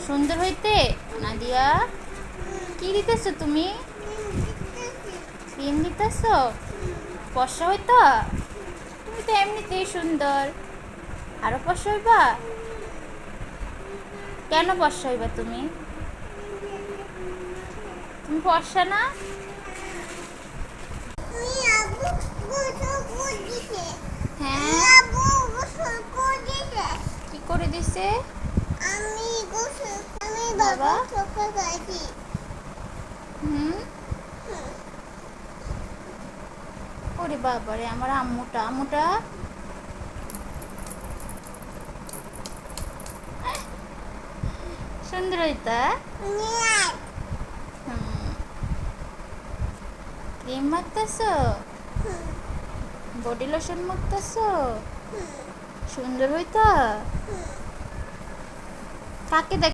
সুন্দর হইতে নাদিয়া কি দিতেছো তুমি? ক্রিম দিতেছো? ফর্সা হইতো? তুমি তো এমনিতেই সুন্দর, আরো ফর্সা হইবা? কেন ফর্সা হইবা তুমি? তুমি ফর্সা না? হ্যাঁ, কি করে দিছে? বাবা হুম, ওরে বাবারে আমার আম্মুটা আম্মুটা সুন্দর হইতা। ক্রিম মাখতেছো? বডি লোশন মাখতেছো? সুন্দর হইতা? কাকে দেখ